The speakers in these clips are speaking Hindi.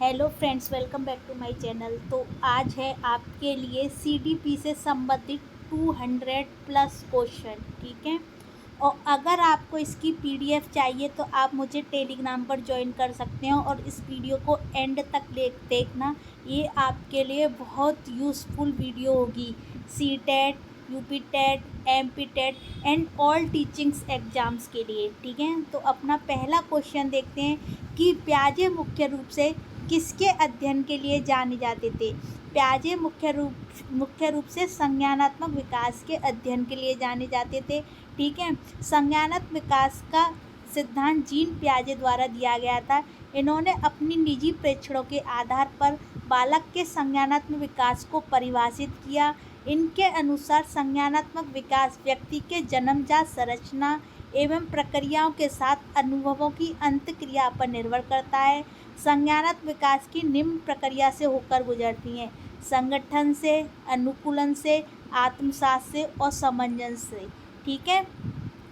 Hello friends, welcome back to my channel. तो आज है आपके लिए सीडीपी से संबंधित 200 प्लस क्वेश्चन, ठीक है। और अगर आपको इसकी पीडीएफ चाहिए तो आप मुझे टेलीग्राम पर ज्वाइन कर सकते हो और इस वीडियो को एंड तक देखना। ये आपके लिए बहुत यूज़फुल वीडियो होगी C TET, UP TET, MP TET and all teachings exams के लिए, ठीक है। तो अपना पहला क्वेश्चन देखते हैं कि प्याजे मुख्य रूप से किसके अध्ययन के लिए जाने जाते थे। प्याजे मुख्य रूप से संज्ञानात्मक विकास के अध्ययन के लिए जाने जाते थे, ठीक है। संज्ञानात्मक विकास का सिद्धांत जीन पियाजे द्वारा दिया गया था। इन्होंने अपनी निजी प्रेक्षणों के आधार पर बालक के संज्ञानात्मक विकास को परिभाषित किया। इनके अनुसार संज्ञानात्मक विकास व्यक्ति के जन्मजात संरचना एवं प्रक्रियाओं के साथ अनुभवों की अंतःक्रिया पर निर्भर करता है। संज्ञानात्मक विकास की निम्न प्रक्रिया से होकर गुजरती हैं: संगठन से, अनुकूलन से, आत्मसात से और समंजस से, ठीक है।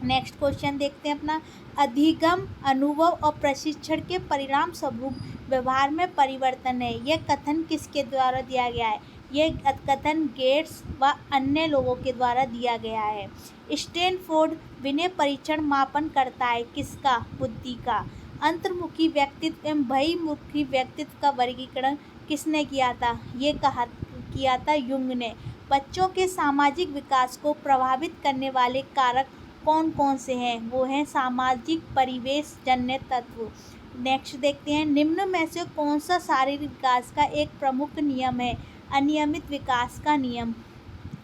नेक्स्ट क्वेश्चन देखते हैं अपना। अधिगम, अनुभव और प्रशिक्षण के परिणाम स्वरूप व्यवहार में परिवर्तन है, यह कथन किसके द्वारा दिया गया है? ये कथन गेट्स व अन्य लोगों के द्वारा दिया गया है। स्टैनफोर्ड विनय परीक्षण मापन करता है किसका? बुद्धि का। अंतर्मुखी व्यक्तित्व एवं बहिर्मुखी व्यक्तित्व का वर्गीकरण किसने किया था? ये किया था युंग ने। बच्चों के सामाजिक विकास को प्रभावित करने वाले कारक कौन कौन से हैं? वो हैं सामाजिक परिवेश जन्य तत्व। नेक्स्ट देखते हैं, निम्न में से कौन सा शारीरिक विकास का एक प्रमुख नियम है? अनियमित विकास का नियम।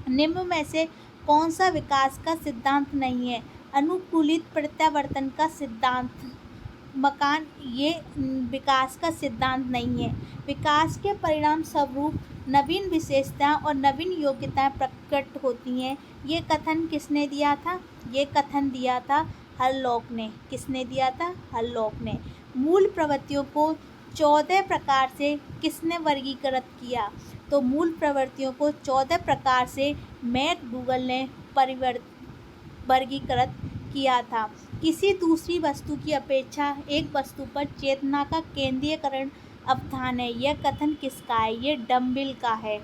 निम्न में से कौन सा विकास का सिद्धांत नहीं है? अनुकूलित प्रत्यावर्तन का सिद्धांत। मकान ये विकास का सिद्धांत नहीं है। विकास के परिणाम स्वरूप नवीन विशेषताएं और नवीन योग्यताएं प्रकट होती हैं। ये कथन किसने दिया था? ये कथन दिया था हरलॉक ने। किसने दिया था? हरलॉक ने। मूल प्रवृत्तियों को 14 प्रकार से किसने वर्गीकृत किया? तो मूल प्रवृत्तियों को 14 प्रकार से मैकडूगल ने वर्गीकृत किया था। किसी दूसरी वस्तु की अपेक्षा एक वस्तु पर चेतना का केंद्रीयकरण अवधान है, यह कथन किसका है? ये डम्बिल का है।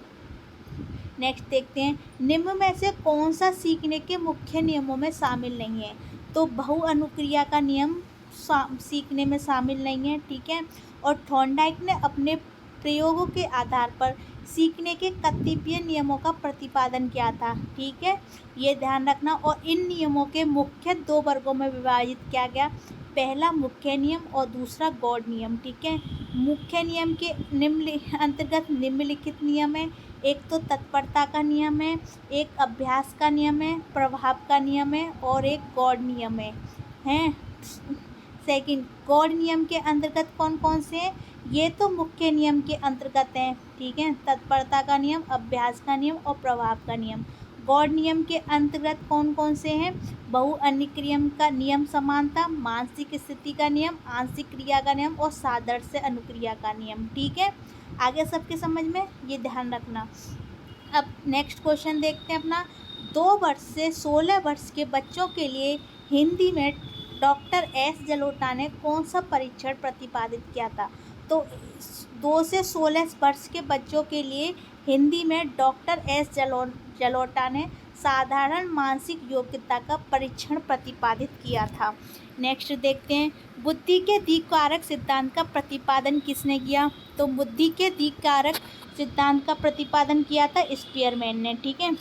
नेक्स्ट देखते हैं, निम्न में से कौन सा सीखने के मुख्य नियमों में शामिल नहीं है? तो बहुअनुक्रिया का नियम सीखने में शामिल नहीं है, ठीक है। और थॉर्नडाइक ने अपने प्रयोगों के आधार पर सीखने के कतिपय नियमों का प्रतिपादन किया था, ठीक है। ये ध्यान रखना। और इन नियमों के मुख्य 2 वर्गों में विभाजित किया गया। पहला मुख्य नियम और दूसरा गौड़ नियम, ठीक है। मुख्य नियम के अंतर्गत निम्नलिखित नियम है। एक तो तत्परता का नियम है, एक अभ्यास का नियम है, प्रभाव का नियम है और एक गौड़ नियम है। सेकंड, गौड़ नियम के अंतर्गत कौन कौन से हैं? ये तो मुख्य नियम के अंतर्गत हैं, ठीक है। तत्परता का नियम, अभ्यास का नियम और प्रभाव का नियम। गौड़ नियम के अंतर्गत कौन कौन से हैं? बहुअनुक्रियम का नियम, समानता, मानसिक स्थिति का नियम, आंशिक क्रिया का नियम और सादृश्य अनुक्रिया का नियम, ठीक है। आगे सबके समझ में, ये ध्यान रखना। अब नेक्स्ट क्वेश्चन देखते हैं अपना। 2 वर्ष से 16 वर्ष के बच्चों के लिए हिंदी में डॉक्टर एस जलोटा ने कौन सा परीक्षण प्रतिपादित किया था? तो 2 से 16 वर्ष के बच्चों के लिए हिंदी में डॉक्टर एस जलोटा ने साधारण मानसिक योग्यता का परीक्षण प्रतिपादित किया था। नेक्स्ट देखते हैं, बुद्धि के द्विकारक सिद्धांत का प्रतिपादन किसने किया? तो बुद्धि के द्विकारक सिद्धांत का प्रतिपादन किया था स्पीयरमैन ने, ठीक है।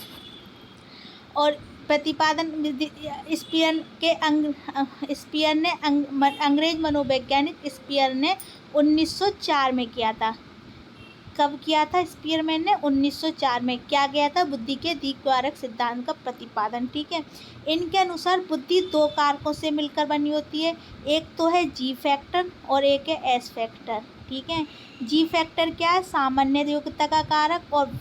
और प्रतिपादन स्पीयर ने अंग्रेज मनोवैज्ञानिक स्पीयर ने 1904 में किया था। कब किया था स्पीयरमैन ने? 1904 में। क्या किया था? बुद्धि के द्विकारक सिद्धांत का प्रतिपादन, ठीक है। इनके अनुसार बुद्धि 2 कारकों से मिलकर बनी होती है। एक तो है जी फैक्टर और एक है एस फैक्टर, ठीक है। जी फैक्टर क्या है? सामान्य योग्यता का कारक। और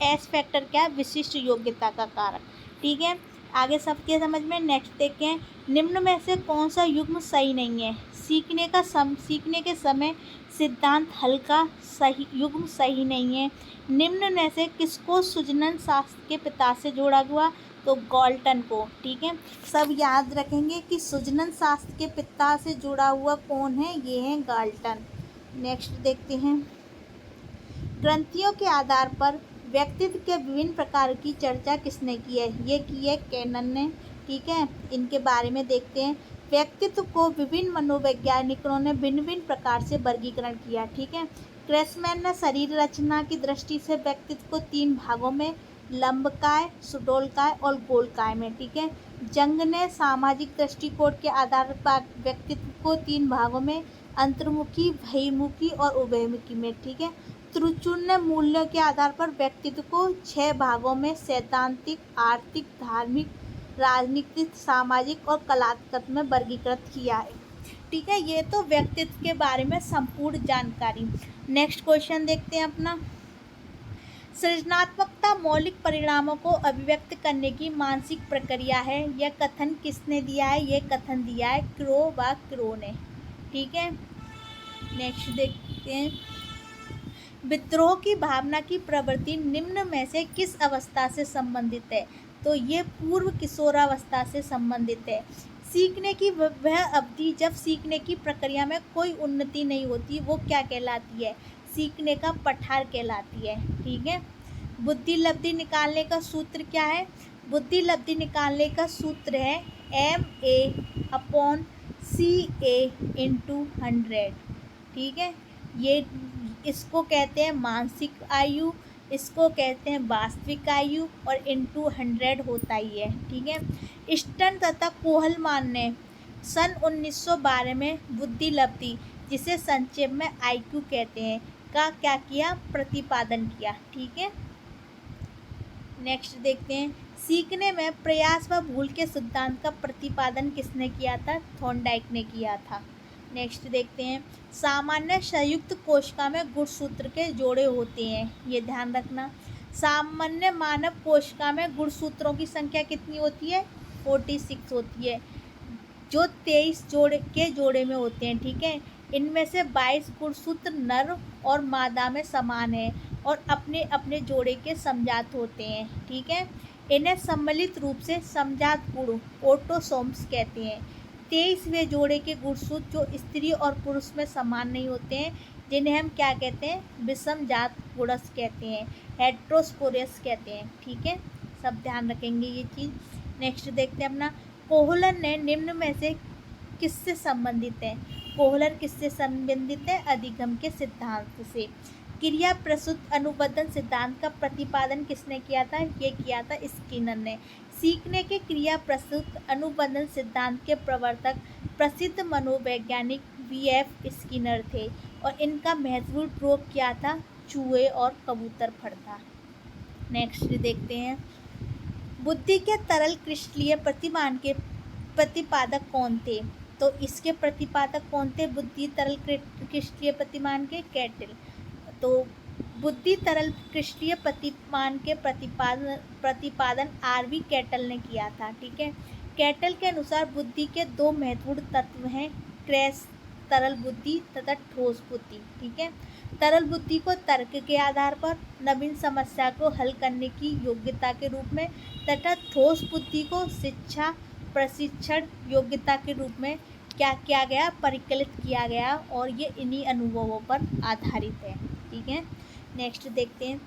एस फैक्टर क्या है? विशिष्ट योग्यता का कारक, ठीक है। आगे सबके समझ में। नेक्स्ट देखें, निम्न में से कौन सा युग्म सही नहीं है? सीखने के समय सिद्धांत हल्का सही युग्म सही नहीं है। निम्न में से किसको सुजनन शास्त्र के पिता से जोड़ा हुआ? तो गॉल्टन को, ठीक है। सब याद रखेंगे कि सुजनन शास्त्र के पिता से जुड़ा हुआ कौन है? ये है गाल्टन। नेक्स्ट देखते हैं, ग्रंथियों के आधार पर व्यक्तित्व के विभिन्न प्रकार की चर्चा किसने की है? ये की है कैनन ने। ठीक है, इनके बारे में देखते हैं। व्यक्तित्व को विभिन्न मनोवैज्ञानिकों ने भिन्न भिन्न प्रकार से वर्गीकरण किया। ठीक है, क्रेसमैन ने शरीर रचना की दृष्टि से व्यक्तित्व को 3 भागों में, लंबकाय, सुडौलकाय और गोलकाय में। ठीक है, जंग ने सामाजिक दृष्टिकोण के आधार पर व्यक्तित्व को 3 भागों में, अंतर्मुखी, बहिर्मुखी और उभयमुखी में। ठीक है, त्रिचूर्ण ने मूल्यों के आधार पर व्यक्तित्व को 6 भागों में, सैद्धांतिक, आर्थिक, धार्मिक, राजनीतिक, सामाजिक और कलात्मक में वर्गीकृत किया है। ठीक है, ये तो व्यक्तित्व के बारे में संपूर्ण जानकारी। नेक्स्ट क्वेश्चन देखते हैं अपना, सृजनात्मकता मौलिक परिणामों को अभिव्यक्त करने की मानसिक प्रक्रिया है। यह कथन किसने दिया है? यह कथन दिया है क्रो ने। ठीक है, नेक्स्ट देखते हैं, विद्रोह की भावना की प्रवृत्ति निम्न में से किस अवस्था से संबंधित है? तो ये पूर्व किशोरावस्था से संबंधित है। सीखने की वह अवधि जब सीखने की प्रक्रिया में कोई उन्नति नहीं होती, वो क्या कहलाती है? सीखने का पठार कहलाती है। ठीक है, बुद्धि लब्धि निकालने का सूत्र क्या है? बुद्धि लब्धि निकालने का सूत्र है MA/CA/100। ठीक है, ये इसको कहते हैं मानसिक आयु, इसको कहते हैं वास्तविक आयु, और इंटू 100 होता ही है। ठीक है, स्टर्न तथा कोहलमान ने सन 1912 में बुद्धि लब्धि, जिसे संक्षेप में IQ कहते हैं, का क्या किया? प्रतिपादन किया। ठीक है, नेक्स्ट देखते हैं, सीखने में प्रयास व भूल के सिद्धांत का प्रतिपादन किसने किया था? थॉर्नडाइक ने किया था। नेक्स्ट देखते हैं, सामान्य संयुक्त कोशिका में गुणसूत्र के जोड़े होते हैं, ये ध्यान रखना। सामान्य मानव कोशिका में गुणसूत्रों की संख्या कितनी होती है? 46 होती है, जो 23 जोड़े में होते हैं। ठीक है, इनमें से 22 गुणसूत्र नर और मादा में समान है और अपने अपने जोड़े के समजात होते हैं। ठीक है, इन्हें सम्मिलित रूप से समजात गुण ऑटोसोम्स कहते हैं। 23वें जोड़े के गुणसूत्र जो स्त्री और पुरुष में समान नहीं होते हैं, जिन्हें हम क्या कहते हैं? विषमजात गुणज कहते हैं, हेट्रोस्पोरस कहते हैं। ठीक है, सब ध्यान रखेंगे ये चीज़। नेक्स्ट देखते हैं अपना, कोहलन ने निम्न में से किससे संबंधित है? कोहलन किससे संबंधित है? अधिगम के सिद्धांत से। क्रिया प्रसूत अनुबंधन सिद्धांत का प्रतिपादन किसने किया था? ये किया था स्किनर ने। सीखने के क्रिया प्रसूत अनुबंधन सिद्धांत के प्रवर्तक प्रसिद्ध मनोवैज्ञानिक VF स्किनर थे और इनका महत्वपूर्ण प्रयोग किया था चूहे और कबूतर फड़ था। नेक्स्ट देखते हैं, बुद्धि के तरल क्रिस्टलीय प्रतिमान के प्रतिपादक कौन थे? तो इसके प्रतिपादक कौन थे बुद्धि तरल क्रिस्टलीय प्रतिमान के? कैटल। तो बुद्धि तरल क्रिस्टलीय प्रतिमान के प्रतिपादन RV कैटल ने किया था। ठीक है, कैटल के अनुसार बुद्धि के 2 महत्वपूर्ण तत्व हैं, क्रैश तरल बुद्धि तथा ठोस बुद्धि। ठीक है, तरल बुद्धि को तर्क के आधार पर नवीन समस्या को हल करने की योग्यता के रूप में तथा ठोस बुद्धि को शिक्षा प्रशिक्षण योग्यता के रूप में क्या किया गया? परिकलित किया गया, और ये इन्हीं अनुभवों पर आधारित है। ठीक है, नेक्स्ट देखते हैं,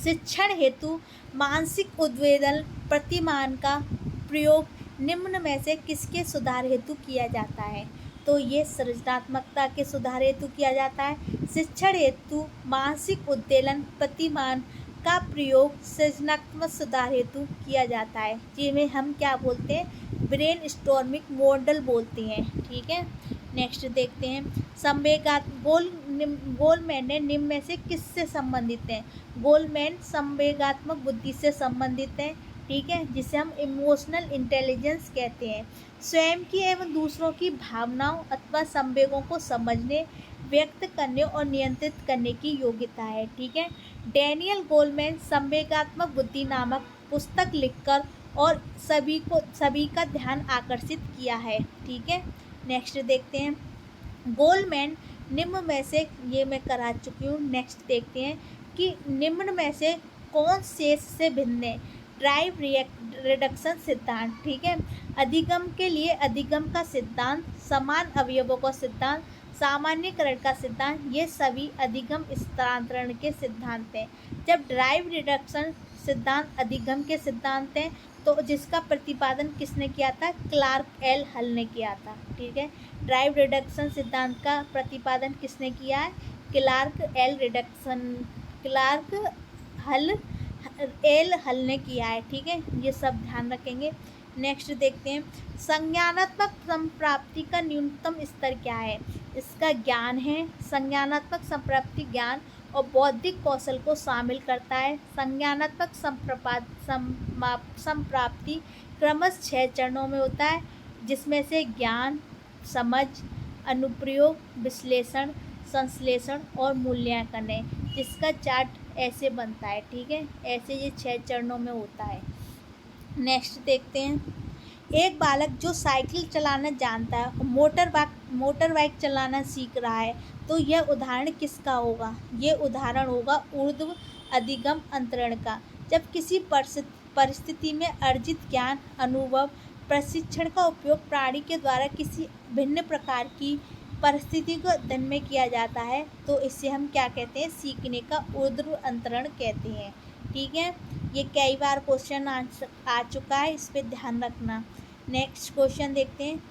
शिक्षण हेतु मानसिक उद्वेलन प्रतिमान का प्रयोग निम्न में से किसके सुधार हेतु किया जाता है? तो ये सृजनात्मकता के सुधार हेतु किया जाता है। शिक्षण हेतु मानसिक उद्वेलन प्रतिमान का प्रयोग सृजनात्मक सुधार हेतु किया जाता है, जिन्हें हम क्या बोलते हैं? ब्रेन स्टॉर्मिंग मॉडल बोलते हैं। ठीक है, नेक्स्ट देखते हैं, गोलमैन ने निम्न में से किससे संबंधित हैं? गोलमैन संवेगात्मक बुद्धि से संबंधित है। ठीक है, जिसे हम इमोशनल इंटेलिजेंस कहते हैं। स्वयं की एवं दूसरों की भावनाओं अथवा संवेगों को समझने, व्यक्त करने और नियंत्रित करने की योग्यता है। ठीक है, डैनियल गोलमैन संवेगात्मक बुद्धि नामक पुस्तक लिखकर और सभी का ध्यान आकर्षित किया है। ठीक है, नेक्स्ट देखते हैं, गोलमैन निम्न में से, ये मैं करा चुकी हूँ। नेक्स्ट देखते हैं कि निम्न में से कौन शेष से भिन्न है? ड्राइव रिडक्शन सिद्धांत। ठीक है, अधिगम के लिए अधिगम का सिद्धांत, समान अवयवों का सिद्धांत, सामान्यीकरण का सिद्धांत, ये सभी अधिगम स्थानांतरण के सिद्धांत हैं। जब ड्राइव रिडक्शन सिद्धांत अधिगम के सिद्धांत हैं, तो जिसका प्रतिपादन किसने किया था? क्लार्क एल हल ने किया था। ठीक है, ड्राइव रिडक्शन सिद्धांत का प्रतिपादन किसने किया है? क्लार्क एल हल ने किया है। ठीक है, ये सब ध्यान रखेंगे। नेक्स्ट देखते हैं, संज्ञानात्मक संप्राप्ति का न्यूनतम स्तर क्या है? इसका ज्ञान है। संज्ञानात्मक संप्राप्ति ज्ञान और बौद्धिक कौशल को शामिल करता है। संज्ञानात्मक संप्राप्ति क्रमशः 6 चरणों में होता है, जिसमें से ज्ञान, समझ, अनुप्रयोग, विश्लेषण, संश्लेषण और मूल्यांकन है, जिसका चार्ट ऐसे बनता है। ठीक है, ऐसे ये 6 चरणों में होता है। नेक्स्ट देखते हैं, एक बालक जो साइकिल चलाना जानता है और मोटर बाइक चलाना सीख रहा है, तो यह उदाहरण किसका होगा? ये उदाहरण होगा ऊर्ध्व अधिगम अंतरण का। जब किसी परिस्थिति में अर्जित ज्ञान, अनुभव, प्रशिक्षण का उपयोग प्राणी के द्वारा किसी भिन्न प्रकार की परिस्थिति को अध्ययन में किया जाता है, तो इसे हम क्या कहते हैं? सीखने का ऊर्ध्व अंतरण कहते हैं। ठीक है, ये कई बार क्वेश्चन आ चुका है, इस पर ध्यान रखना। नेक्स्ट क्वेश्चन देखते हैं,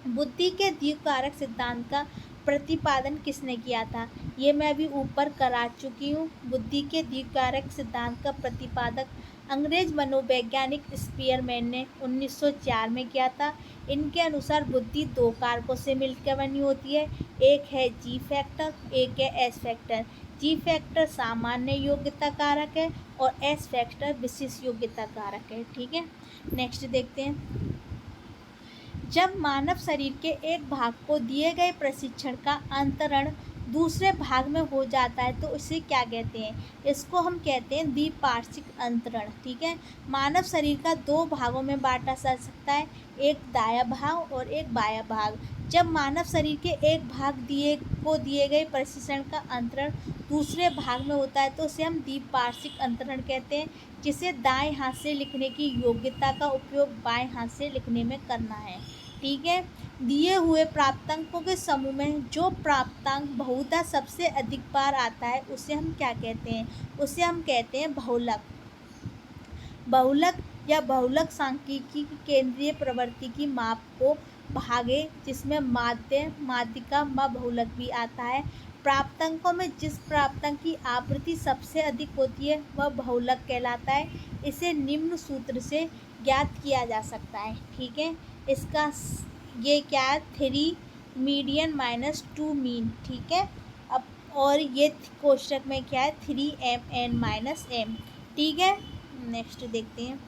बुद्धि के द्विकारक सिद्धांत का प्रतिपादन किसने किया था? ये मैं अभी ऊपर करा चुकी हूँ। बुद्धि के द्विकारक सिद्धांत का प्रतिपादक अंग्रेज मनोवैज्ञानिक स्पीयरमैन ने 1904 में किया था। इनके अनुसार बुद्धि 2 कारकों से मिलकर बनी होती है, एक है जी फैक्टर, एक है एस फैक्टर। जी फैक्टर सामान्य योग्यता कारक है और एस फैक्टर विशेष योग्यता कारक है। ठीक है, नेक्स्ट देखते हैं, जब मानव शरीर के एक भाग को दिए गए प्रशिक्षण का अंतरण दूसरे भाग में हो जाता है, तो इसे क्या कहते हैं? इसको हम कहते हैं द्विपार्श्विक अंतरण। ठीक है, मानव शरीर का 2 भागों में बांटा जा सकता है, एक दायां भाग और एक बायां भाग। जब मानव शरीर के एक भाग दिए गए प्रशिक्षण का अंतरण दूसरे भाग में होता है, तो उसे हम द्विपार्श्विक अंतरण कहते हैं, जिसे दाएं हाथ से लिखने की योग्यता का उपयोग बाएं हाथ से लिखने में करना है। ठीक है, दिए हुए प्राप्तांकों के समूह में जो प्राप्तांक बहुधा सबसे अधिक बार आता है, उसे हम क्या कहते हैं? उसे हम कहते हैं बहुलक। या बहुलक सांख्यिकी की केंद्रीय प्रवृत्ति की माप को भागे, जिसमें माध्यिका बहुलक भी आता है। प्राप्तांकों में जिस प्राप्तांक की आवृत्ति सबसे अधिक होती है, वह बहुलक कहलाता है। इसे निम्न सूत्र से ज्ञात किया जा सकता है। ठीक है, इसका ये क्या है? 3 मीडियन माइनस 2 मीन। ठीक है, अब और ये कोष्टक में क्या है? 3mn minus m। ठीक है, नेक्स्ट देखते हैं,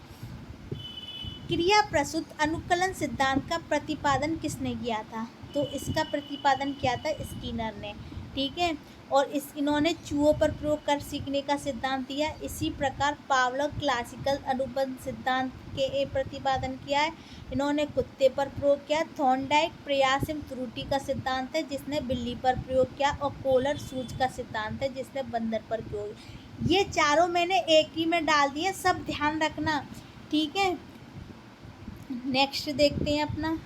क्रिया प्रसूत अनुकलन सिद्धांत का प्रतिपादन किसने किया था? तो इसका प्रतिपादन किया था स्किनर ने। ठीक है, और इन्होंने चूहों पर प्रयोग कर सीखने का सिद्धांत दिया। इसी प्रकार पावलोव क्लासिकल अनुबंध सिद्धांत के प्रतिपादन किया है, इन्होंने कुत्ते पर प्रयोग किया। थॉर्नडाइक प्रयास एवं त्रुटि का सिद्धांत है, जिसने बिल्ली पर प्रयोग किया, और कोलर सूच का सिद्धांत है, जिसने बंदर पर प्रयोग। ये चारों मैंने एक ही में डाल दिए, सब ध्यान रखना। ठीक है, नेक्स्ट देखते हैं अपना,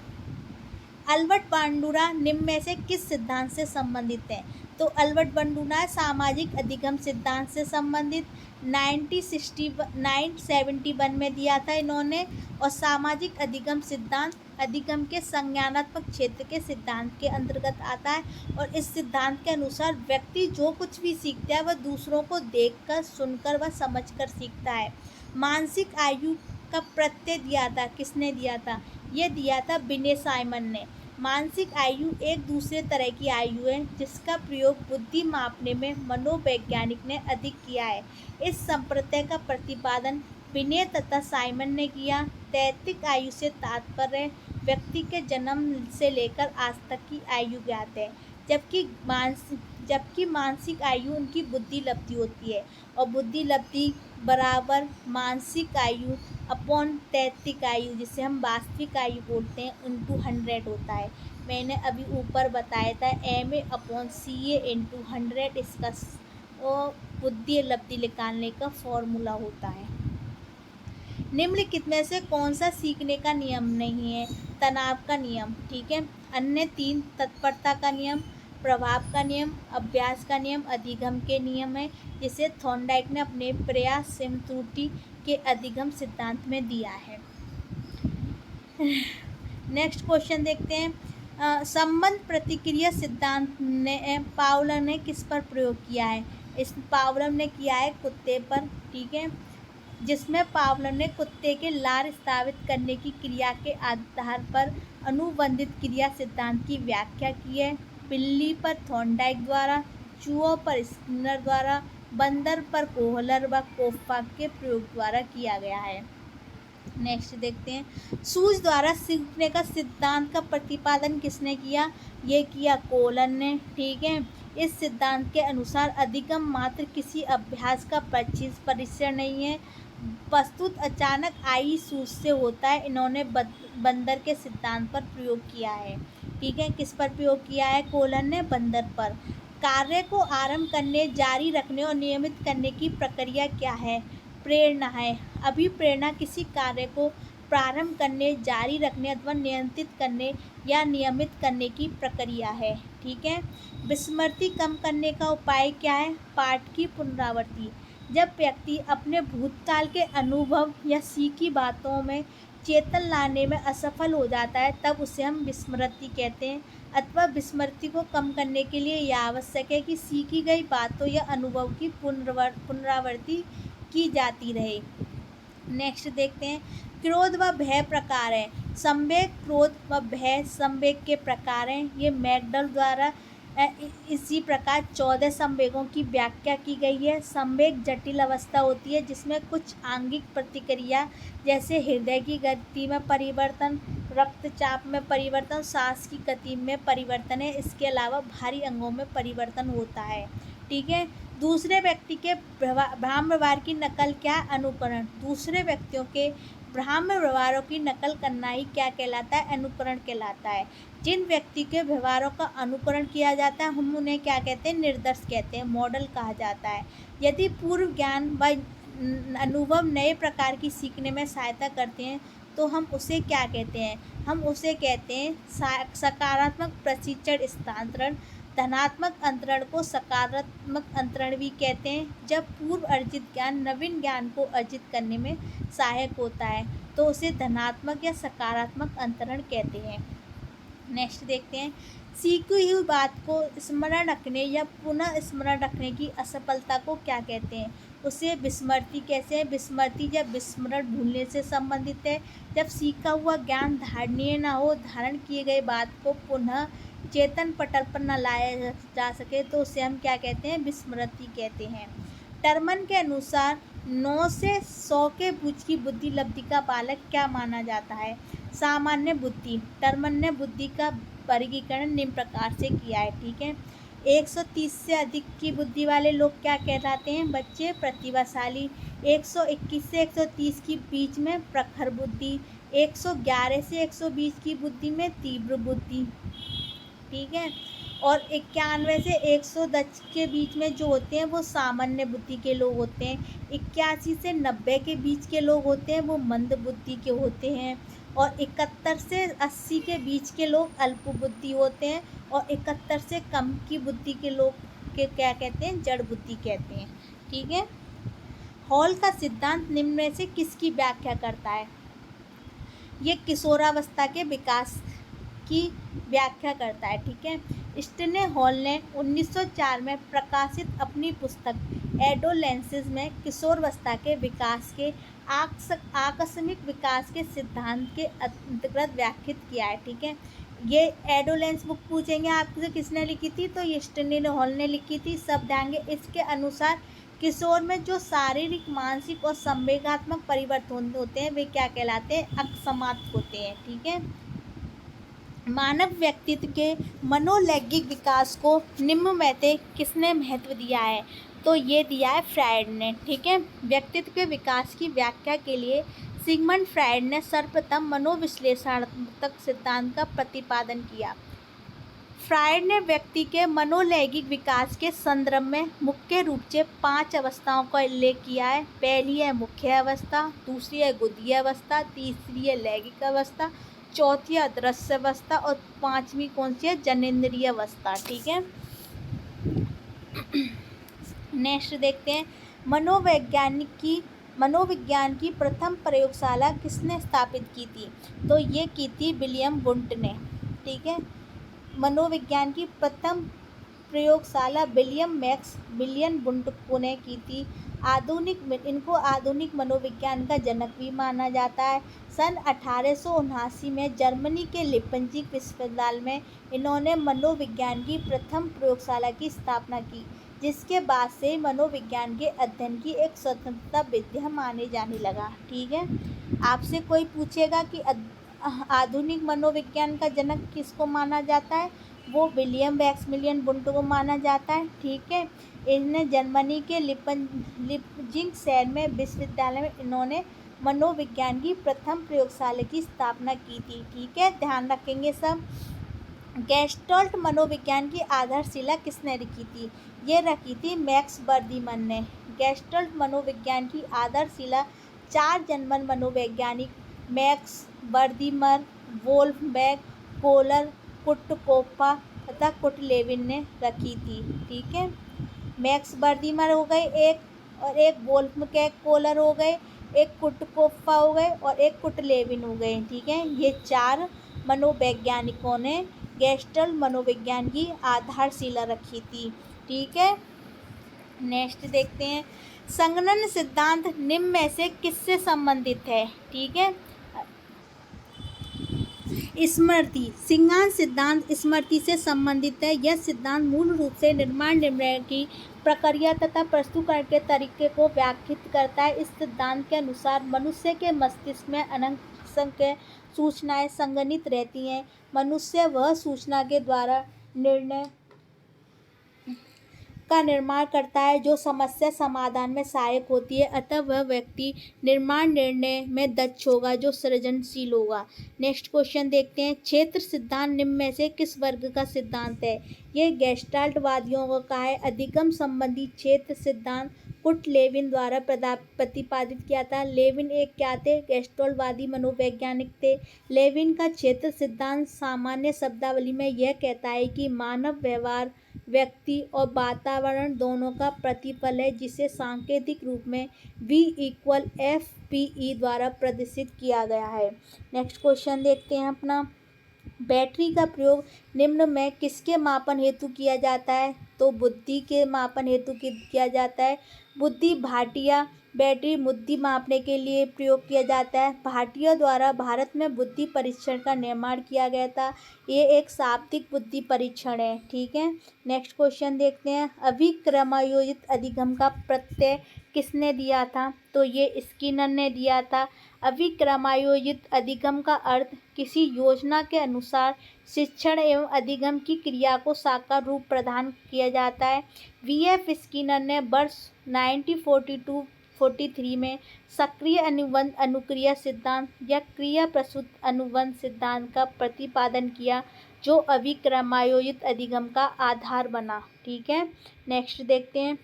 अल्बर्ट बांडुरा निम्न में से किस सिद्धांत से संबंधित है? तो अल्बर्ट बांडुरा सामाजिक अधिगम सिद्धांत से संबंधित 1971 में दिया था इन्होंने। और सामाजिक अधिगम सिद्धांत अधिगम के संज्ञानात्मक क्षेत्र के सिद्धांत के अंतर्गत आता है, और इस सिद्धांत के अनुसार व्यक्ति जो कुछ भी सीखता है, वह दूसरों को देखकर, सुनकर व समझकर सीखता है। मानसिक आयु का प्रत्यय दिया था, किसने दिया था? ये दिया था विनय साइमन ने। मानसिक आयु एक दूसरे तरह की आयु है, जिसका प्रयोग बुद्धि मापने में मनोवैज्ञानिक ने अधिक किया है। इस संप्रत्यय का प्रतिपादन विनय तथा साइमन ने किया। तैतिक आयु से तात्पर्य व्यक्ति के जन्म से लेकर आज तक की आयु ज्ञात है, जबकि मानसिक आयु उनकी बुद्धि लब्धि होती है, और बुद्धि लब्धि बराबर मानसिक आयु अपॉन तैतिक आयु, जिसे हम वास्तविक आयु बोलते हैं, इंटू 100 होता है। मैंने अभी ऊपर बताया था MA/CA इंटू 100 इसका बुद्धि लब्धि निकालने का फॉर्मूला होता है। निम्नलिखित में से कौन सा सीखने का नियम नहीं है? तनाव का नियम। ठीक है, अन्य 3 तत्परता का नियम, प्रभाव का नियम, अभ्यास का नियम, अधिगम के नियम है, जिसे थॉर्नडाइक ने अपने प्रयास सिम त्रुटि के अधिगम सिद्धांत में दिया है। नेक्स्ट क्वेश्चन देखते हैं। संबंध प्रतिक्रिया सिद्धांत ने पावलोव ने किस पर प्रयोग किया है? इस पावलोव ने किया है कुत्ते पर, ठीक है, जिसमें पावलोव ने कुत्ते के लार स्थापित करने की क्रिया के आधार पर अनुबंधित क्रिया सिद्धांत की व्याख्या की है। बिल्ली पर थॉर्नडाइक द्वारा, चूहों पर स्किनर द्वारा, बंदर पर कोहलर व कोफा के प्रयोग द्वारा किया गया है। नेक्स्ट देखते हैं। सूज द्वारा सीखने का सिद्धांत का प्रतिपादन किसने किया? ये किया कोलन ने, ठीक है। इस सिद्धांत के अनुसार अधिगम मात्र किसी अभ्यास का परिचय नहीं है, वस्तुत अचानक आई सूझ से होता है। इन्होंने बंदर के सिद्धांत पर प्रयोग किया है, ठीक है। किस पर प्रयोग किया है? कोलन ने बंदर पर। कार्य को आरंभ करने, जारी रखने और नियमित करने की प्रक्रिया क्या है? प्रेरणा है। अभिप्रेरणा किसी कार्य को प्रारंभ करने, जारी रखने अथवा नियंत्रित करने या नियमित करने की प्रक्रिया है, ठीक है। विस्मृति कम करने का उपाय क्या है? पाठ की पुनरावृत्ति। जब व्यक्ति अपने भूतकाल के अनुभव या सीखी बातों में चेतन लाने में असफल हो जाता है, तब उसे हम विस्मृति कहते हैं। अथवा विस्मृति को कम करने के लिए यह आवश्यक है कि सीखी गई बातों या अनुभव की पुनरावृत्ति की जाती रहे। नेक्स्ट देखते हैं। क्रोध व भय प्रकार है। संवेग, क्रोध व भय संवेग के प्रकार हैं। ये मैकडॉगल द्वारा इसी प्रकार 14 संवेगों की व्याख्या की गई है। संवेग जटिल अवस्था होती है जिसमें कुछ आंगिक प्रतिक्रिया जैसे हृदय की गति में परिवर्तन, रक्तचाप में परिवर्तन, सांस की गति में परिवर्तन है। इसके अलावा भारी अंगों में परिवर्तन होता है, ठीक है। दूसरे व्यक्ति के भ्राम्य व्यवहार की नकल क्या? अनुकरण। दूसरे व्यक्तियों के भ्राम्य व्यवहारों की नकल करना ही क्या कहलाता है? अनुकरण कहलाता है। जिन व्यक्ति के व्यवहारों का अनुकरण किया जाता है हम उन्हें क्या कहते हैं? निर्दर्श कहते हैं, मॉडल कहा जाता है। यदि पूर्व ज्ञान व अनुभव नए प्रकार की सीखने में सहायता करते हैं तो हम उसे क्या कहते हैं? हम उसे कहते हैं सकारात्मक प्रशिक्षण स्थानांतरण। धनात्मक अंतरण को सकारात्मक अंतरण भी कहते हैं। जब पूर्व अर्जित ज्ञान नवीन ज्ञान को अर्जित करने में सहायक होता है तो उसे धनात्मक या सकारात्मक अंतरण कहते हैं। नेक्स्ट देखते हैं। सीखी हुई बात को स्मरण रखने या पुनः स्मरण रखने की असफलता को क्या कहते हैं? उसे विस्मृति कहते हैं। विस्मृति जब विस्मरण भूलने से संबंधित है। जब सीखा हुआ ज्ञान धारणीय न हो, धारण किए गए बात को पुनः चेतन पटल पर न लाया जा सके तो उसे हम क्या कहते हैं? विस्मृति कहते हैं। टर्मन के अनुसार 9 से 100 के बीच की बुद्धि लब्धि का बालक क्या माना जाता है? सामान्य बुद्धि। टर्मन ने बुद्धि का वर्गीकरण निम्न प्रकार से किया है, ठीक है। 130 से अधिक की बुद्धि वाले लोग क्या कहलाते हैं? बच्चे, प्रतिभाशाली। 121 से 130 के बीच में प्रखर बुद्धि। 111 से 120 की बुद्धि में तीव्र बुद्धि, ठीक है। और 91 से 110 के बीच में जो होते हैं वो सामान्य बुद्धि के लोग होते हैं। 81 से 90 के बीच के लोग होते हैं वो मंद बुद्धि के होते हैं। और 71 से 80 के बीच के लोग अल्प बुद्धि होते हैं। और 71 से कम की बुद्धि के लोग के क्या कहते हैं? जड़ बुद्धि कहते हैं, ठीक है। हॉल का सिद्धांत निम्न में से किसकी व्याख्या करता है? ये किशोरावस्था के विकास की व्याख्या करता है, ठीक है। स्टेने हॉल ने 1904 में प्रकाशित अपनी पुस्तक एडोलेंसेस में किशोरावस्था के विकास के आकस्मिक विकास के सिद्धांत के अंतर्गत व्याख्यात किया है, ठीक है। ये एडोलेंस बुक पूछेंगे आपसे किसने लिखी थी तो ये स्टेने हॉल ने लिखी थी। सब ध्यान। इसके अनुसार किशोर में जो शारीरिक, मानसिक और संवेगात्मक परिवर्तन होते हैं वे क्या कहलाते हैं? अकस्मात होते हैं, ठीक है। मानव व्यक्तित्व के मनोलैंगिक विकास को निम्न में से किसने महत्व दिया है? तो ये दिया है फ्रायड ने, ठीक है। व्यक्तित्व के विकास की व्याख्या के लिए सिगमंड फ्रायड ने सर्वप्रथम मनोविश्लेषणात्मक सिद्धांत का प्रतिपादन किया। फ्रायड ने व्यक्ति के मनोलैंगिक विकास के संदर्भ में मुख्य रूप से 5 अवस्थाओं का उल्लेख किया है। पहली है मुख्य अवस्था, दूसरी है गुदीय अवस्था, तीसरी है लैंगिक अवस्था, चौथी अदृश्य अवस्था और पांचवी कौन सी है, जनेंद्रिय अवस्था। ठीक है, नेक्स्ट देखते हैं, मनोविज्ञान की प्रथम प्रयोगशाला किसने स्थापित की थी? तो ये की थी विलियम वुंट ने। ठीक है, मनोविज्ञान की प्रथम प्रयोगशाला विलियम वुंट ने की थी। इनको आधुनिक मनोविज्ञान का जनक भी माना जाता है। सन 1879 में जर्मनी के लिपंजिक विश्वविद्यालय में इन्होंने मनोविज्ञान की प्रथम प्रयोगशाला की स्थापना की, जिसके बाद से मनोविज्ञान के अध्ययन की एक स्वतंत्रता विद्या माने जाने लगा। ठीक है, आपसे कोई पूछेगा कि आधुनिक मनोविज्ञान का जनक किसको माना जाता है, वो विलियम वुंट को माना जाता है। ठीक है, इन्हें जर्मनी के लिपजिंग शहर में विश्वविद्यालय में इन्होंने मनोविज्ञान की प्रथम प्रयोगशाला की स्थापना की थी। ठीक है, ध्यान रखेंगे सब। गेस्टल्ट मनोविज्ञान की आधारशिला किसने रखी थी? ये रखी थी मैक्स बर्गमैन ने। गेस्टल्ट मनोविज्ञान की आधारशिला 4 जर्मन मनोवैज्ञानिक max Burgman, Wolfgang Kohler, Kurt Koppa तथा कुर्ट लेविन ने रखी थी। ठीक है, मैक्स बर्गमैन हो गए एक, और एक वोल्फगैंग कोहलर हो गए, एक कुर्ट कोप्पा हो गए और एक कुर्ट लेविन हो गए। ठीक है, ये 4 मनोवैज्ञानिकों ने गेस्टल्ट मनोविज्ञान की आधारशिला रखी थी। ठीक है, नेक्स्ट देखते हैं, संगणन सिद्धांत निम्न में से किससे संबंधित है? ठीक है, स्मृति संज्ञान सिद्धांत स्मृति से संबंधित है। यह सिद्धांत मूल रूप से निर्माण निर्णय की प्रक्रिया तथा प्रस्तुतीकरण के तरीके को व्याख्यायित करता है। इस सिद्धांत के अनुसार मनुष्य के मस्तिष्क में असंख्य सूचनाएं संग्रहित रहती हैं। मनुष्य वह सूचना के द्वारा निर्णय का निर्माण करता है जो समस्या समाधान में सहायक होती है, अतः वह व्यक्ति निर्णय में दक्ष होगा जो सृजनशील होगा। नेक्स्ट क्वेश्चन देखते हैं, क्षेत्र सिद्धांत निम्न में से किस वर्ग का सिद्धांत है? ये गेस्टाल्टवादियों का है। अधिगम संबंधी क्षेत्र सिद्धांत कुर्ट लेविन द्वारा प्रतिपादित किया था। लेविन एक क्या थे? गेस्टाल्टवादी मनोवैज्ञानिक थे। लेविन का क्षेत्र सिद्धांत सामान्य शब्दावली में यह कहता है कि मानव व्यवहार व्यक्ति और वातावरण दोनों का प्रतिफल है, जिसे सांकेतिक रूप में V=FPE द्वारा प्रदर्शित किया गया है। नेक्स्ट क्वेश्चन देखते हैं अपना, बैटरी का प्रयोग निम्न में किसके मापन हेतु किया जाता है? तो बुद्धि के मापन हेतु किया जाता है। बुद्धि भाटिया बैटरी बुद्धि मापने के लिए प्रयोग किया जाता है। भाटिया द्वारा भारत में बुद्धि परीक्षण का निर्माण किया गया था। ये एक शाब्दिक बुद्धि परीक्षण है। ठीक है, नेक्स्ट क्वेश्चन देखते हैं, अभिक्रमायोजित अधिगम का प्रत्यय किसने दिया था? तो ये स्किनर ने दिया था। अभिक्रमायोजित अधिगम का अर्थ किसी योजना के अनुसार शिक्षण एवं अधिगम की क्रिया को साकार रूप प्रदान किया जाता है। V.F. स्किनर ने वर्ष 1943 में सक्रिय अनुबंध अनुक्रिया सिद्धांत या क्रिया प्रसूत अनुबंध सिद्धांत का प्रतिपादन किया, जो अभिक्रमायोजित अधिगम का आधार बना। ठीक है, नेक्स्ट देखते हैं,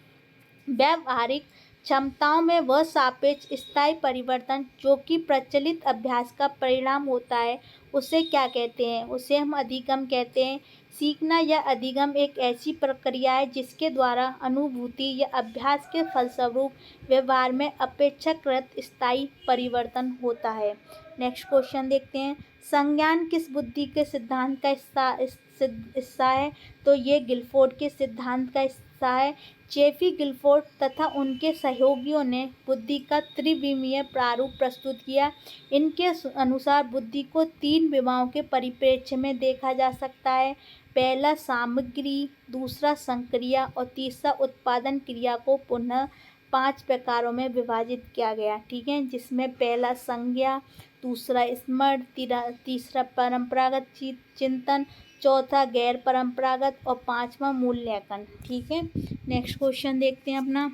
व्यावहारिक क्षमताओं में वह सापेक्ष स्थायी परिवर्तन जो कि प्रचलित अभ्यास का परिणाम होता है, उसे क्या कहते हैं? उसे हम अधिगम कहते हैं। सीखना या अधिगम एक ऐसी प्रक्रिया है जिसके द्वारा अनुभूति या अभ्यास के फलस्वरूप व्यवहार में अपेक्षाकृत स्थायी परिवर्तन होता है। नेक्स्ट क्वेश्चन देखते हैं, संज्ञान किस बुद्धि के सिद्धांत का हिस्सा है? तो ये गिलफोर्ड के सिद्धांत का हिस्सा है। जेफी गिलफोर्ड तथा उनके सहयोगियों ने बुद्धि का त्रिविमीय प्रारूप प्रस्तुत किया। इनके अनुसार बुद्धि को 3 विभागों के परिप्रेक्ष्य में देखा जा सकता है। पहला सामग्री, दूसरा संक्रिया और तीसरा उत्पादन क्रिया को पुनः 5 प्रकारों में विभाजित किया गया। ठीक है, जिसमें पहला संज्ञा, दूसरा स्मृति, तीसरा परंपरागत चिंतन, चौथा गैर परंपरागत और 5वां मूल्यांकन। ठीक है, नेक्स्ट क्वेश्चन देखते हैं अपना,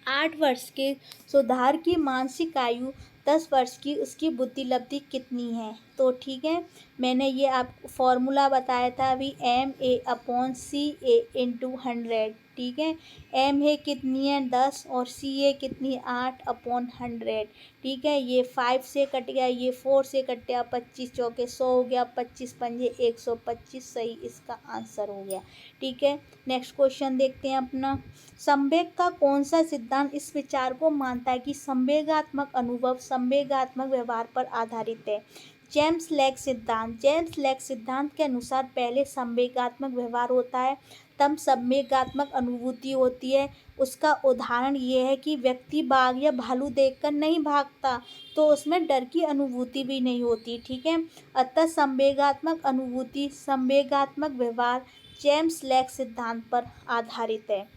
8 वर्ष के सुधार की मानसिक आयु 10 वर्ष की उसकी बुद्धि लब्धि कितनी है? तो ठीक है, मैंने ये आपको फॉर्मूला बताया था अभी, MA/CA/100। ठीक है, एम है कितनी है 10 और सी ए कितनी 8/100। ठीक है, ये 5 से कट गया, ये 4 से कट गया, 25 चौके 100 हो गया, 25 पंजे 125, सही इसका आंसर हो गया। ठीक है, नेक्स्ट क्वेश्चन देखते हैं अपना। संवेग का कौन सा सिद्धांत इस विचार को मानता है कि संवेगात्मक अनुभव संवेगात्मक व्यवहार पर आधारित है? जेम्स लैक सिद्धांत। जेम्स लैक सिद्धांत के अनुसार पहले संवेगात्मक व्यवहार होता है, तब संवेगात्मक अनुभूति होती है। उसका उदाहरण ये है कि व्यक्ति बाघ या भालू देखकर नहीं भागता, तो उसमें डर की अनुभूति भी नहीं होती। ठीक है, अतः संवेगात्मक अनुभूति संवेगात्मक व्यवहार जेम्स लैक सिद्धांत पर आधारित है।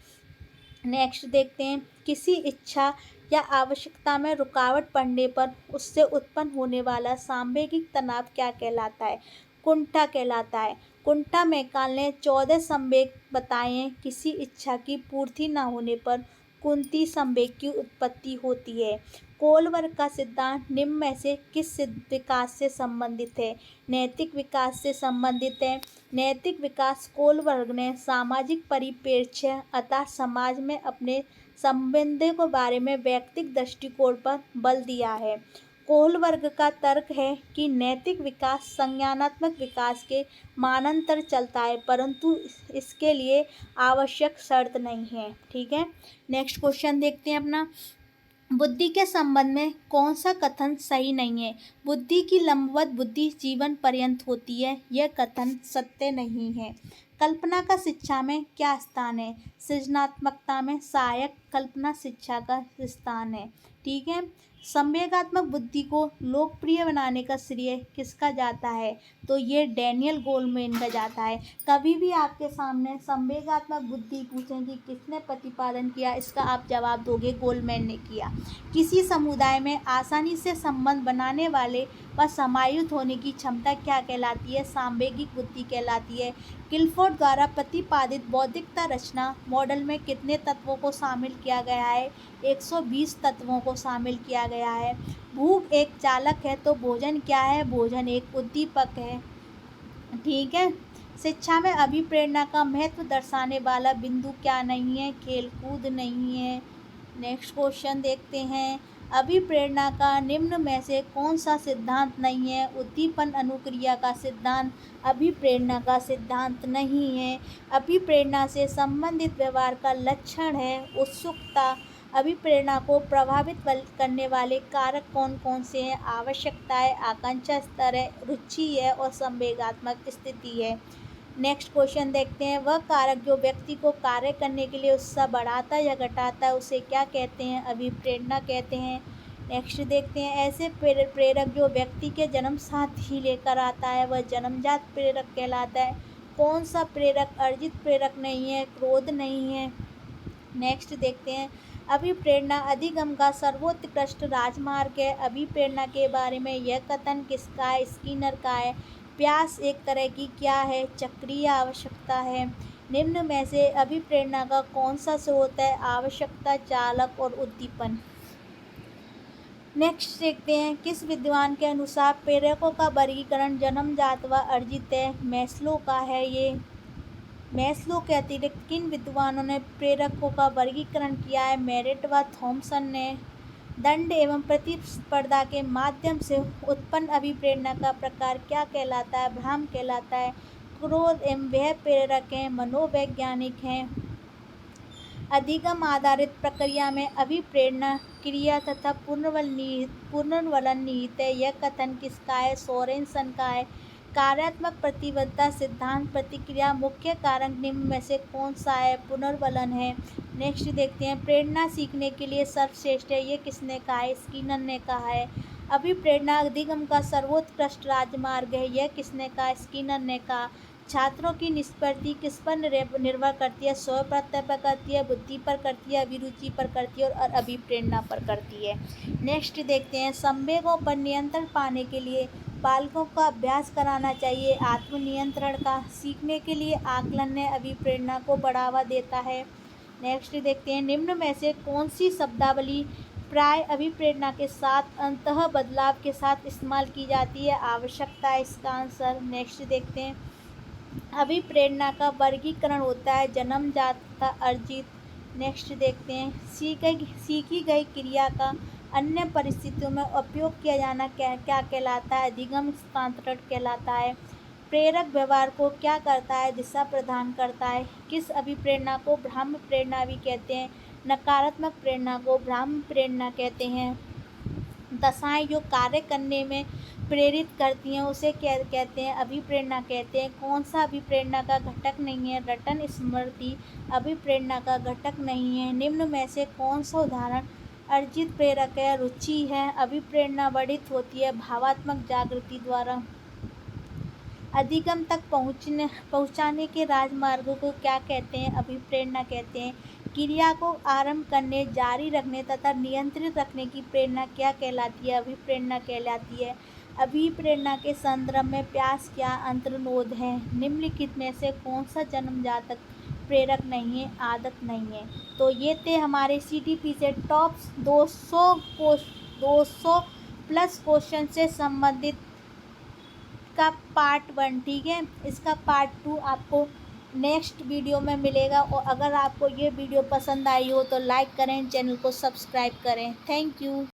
नेक्स्ट देखते हैं, किसी इच्छा या आवश्यकता में रुकावट पड़ने पर उससे उत्पन्न होने वाला सांवेगिक तनाव क्या कहलाता है? कुंठा कहलाता है। कुंठा मैकाले ने 14 संवेग बताए हैं। किसी इच्छा की पूर्ति न होने पर कुंती संवेग की उत्पत्ति होती है। कोलवर्ग का सिद्धांत निम्न में से किस विकास से संबंधित है? नैतिक विकास से संबंधित है। नैतिक विकास कोलवर्ग ने सामाजिक परिप्रेक्ष्य अतः समाज में अपने संबंधों के बारे में व्यक्तिगत दृष्टिकोण पर बल दिया है। कोलवर्ग का तर्क है कि नैतिक विकास संज्ञानात्मक विकास के मानांतर चलता है, परंतु इसके लिए आवश्यक शर्त नहीं है। ठीक है, नेक्स्ट क्वेश्चन देखते हैं अपना। बुद्धि के संबंध में कौन सा कथन सही नहीं है? बुद्धि की लंबवत बुद्धि जीवन पर्यंत होती है, यह कथन सत्य नहीं है। कल्पना का शिक्षा में क्या स्थान है? सृजनात्मकता में सहायक कल्पना शिक्षा का स्थान है। ठीक है, संवेगात्मक बुद्धि को लोकप्रिय बनाने का श्रेय किसका जाता है? तो ये डैनियल गोलमैन का जाता है। कभी भी आपके सामने संवेगात्मक बुद्धि पूछें कि किसने प्रतिपादन किया, इसका आप जवाब दोगे गोलमैन ने किया। किसी समुदाय में आसानी से संबंध बनाने वाले व समायुक्त होने की क्षमता क्या कहलाती है? सांवेगिक बुद्धि कहलाती है। क्लिफोर्ड द्वारा प्रतिपादित बौद्धिकता रचना मॉडल में कितने तत्वों को शामिल किया गया है? 120 तत्वों को शामिल किया गया है। भूख एक चालक है तो भोजन क्या है? भोजन एक उद्दीपक है। ठीक है, शिक्षा में अभिप्रेरणा का महत्व दर्शाने वाला बिंदु क्या नहीं है? खेलकूद नहीं है। नेक्स्ट क्वेश्चन देखते हैं, अभिप्रेरणा का निम्न में से कौन सा सिद्धांत नहीं है? उद्दीपन अनुक्रिया का सिद्धांत अभिप्रेरणा का सिद्धांत नहीं है। अभिप्रेरणा से संबंधित व्यवहार का लक्षण है उत्सुकता। अभिप्रेरणा को प्रभावित करने वाले कारक कौन कौन से हैं? आवश्यकता है, आकांक्षा स्तर है, रुचि है और संवेगात्मक स्थिति है। नेक्स्ट क्वेश्चन देखते हैं, वह कारक जो व्यक्ति को कार्य करने के लिए उत्साह बढ़ाता या घटाता है उसे क्या कहते हैं? अभिप्रेरणा कहते हैं। नेक्स्ट देखते हैं, ऐसे प्रेरक जो व्यक्ति के जन्म साथ ही लेकर आता है वह जन्मजात प्रेरक कहलाता है। कौन सा प्रेरक अर्जित प्रेरक नहीं है? क्रोध नहीं है। नेक्स्ट देखते हैं, अभिप्रेरणा अधिगम का सर्वोत्कृष्ट राजमार्ग है। अभिप्रेरणा के बारे में यह कथन किसका है? स्किनर का है। प्यास एक तरह की क्या है? चक्रीय आवश्यकता है। निम्न में से अभिप्रेरणा का कौन सा स्रोत है? आवश्यकता, चालक और उद्दीपन। नेक्स्ट देखते हैं, किस विद्वान के अनुसार प्रेरकों का वर्गीकरण जन्मजात व अर्जित है? मैस्लो का है ये। मैस्लो के अतिरिक्त किन विद्वानों ने प्रेरकों का वर्गीकरण किया है? मेरिट व थॉमसन ने। दंड एवं प्रतिस्पर्धा के माध्यम से उत्पन्न अभिप्रेरणा का प्रकार क्या कहलाता है? भ्रम कहलाता है। क्रोध एवं वह प्रेरक हैं, मनोवैज्ञानिक हैं। अधिगम आधारित प्रक्रिया में अभिप्रेरणा क्रिया तथा पुनर्वलन निहित है। यह कथन किसका है? सोरेनसन का है। कार्यात्मक प्रतिबद्धता सिद्धांत प्रतिक्रिया मुख्य कारक निम्न में से कौन सा है? पुनर्वलन है। नेक्स्ट देखते हैं, प्रेरणा सीखने के लिए सर्वश्रेष्ठ है। ये किसने कहा है? स्किनर ने कहा है। अभिप्रेरणा अधिगम का सर्वोत्कृष्ट राजमार्ग है। यह किसने कहा? स्किनर ने कहा। छात्रों की निष्पत्ति किस पर निर्भर करती है? स्व प्रत्यय पर करती है, बुद्धि पर करती है, अभिरुचि पर करती है और अभिप्रेरणा पर करती है। नेक्स्ट देखते हैं, संवेगों पर नियंत्रण पाने के लिए बालकों का अभ्यास कराना चाहिए। आत्मनियंत्रण का सीखने के लिए आकलन ने अभिप्रेरणा को बढ़ावा देता है। नेक्स्ट देखते हैं, निम्न में से कौन सी शब्दावली प्राय अभिप्रेरणा के साथ अंतः बदलाव के साथ इस्तेमाल की जाती है। आवश्यकता है इसका आंसर। नेक्स्ट देखते हैं। अभिप्रेरणा का वर्गीकरण होता है जन्मजात तथा अर्जित। नेक्स्ट देखते हैं। सीखी गई क्रिया का अन्य परिस्थितियों में उपयोग किया जाना क्या क्या कहलाता है? अधिगम स्थानांतरण कहलाता है। प्रेरक व्यवहार को क्या करता है? दिशा प्रदान करता है। किस अभिप्रेरणा को ब्राह्म प्रेरणा भी कहते हैं? नकारात्मक प्रेरणा को ब्राह्म प्रेरणा कहते हैं। दशाएं जो कार्य करने में प्रेरित करती हैं उसे क्या कहते हैं? अभिप्रेरणा कहते हैं। कौन सा अभिप्रेरणा का घटक नहीं है? रटन स्मृति अभिप्रेरणा का घटक नहीं है। निम्न में से कौन सा उदाहरण अर्जित प्रेरक है? रुचि है। अभिप्रेरणा वर्धित होती है भावात्मक जागृति द्वारा। अधिगम तक पहुँचाने के राजमार्गों को क्या कहते हैं? अभिप्रेरणा कहते हैं। क्रिया को आरंभ करने, जारी रखने तथा नियंत्रित रखने की प्रेरणा क्या कहलाती है? अभिप्रेरणा कहलाती है। अभिप्रेरणा के संदर्भ में प्रयास क्या अंतर्निहित है? निम्नलिखित में से कौन सा जन्मजात प्रेरक नहीं है? आदत नहीं है। तो ये थे हमारे CTP से टॉप 200 प्लस क्वेश्चन से संबंधित का पार्ट 1। ठीक है, इसका पार्ट 2 आपको नेक्स्ट वीडियो में मिलेगा। और अगर आपको ये वीडियो पसंद आई हो तो लाइक करें, चैनल को सब्सक्राइब करें। Thank you.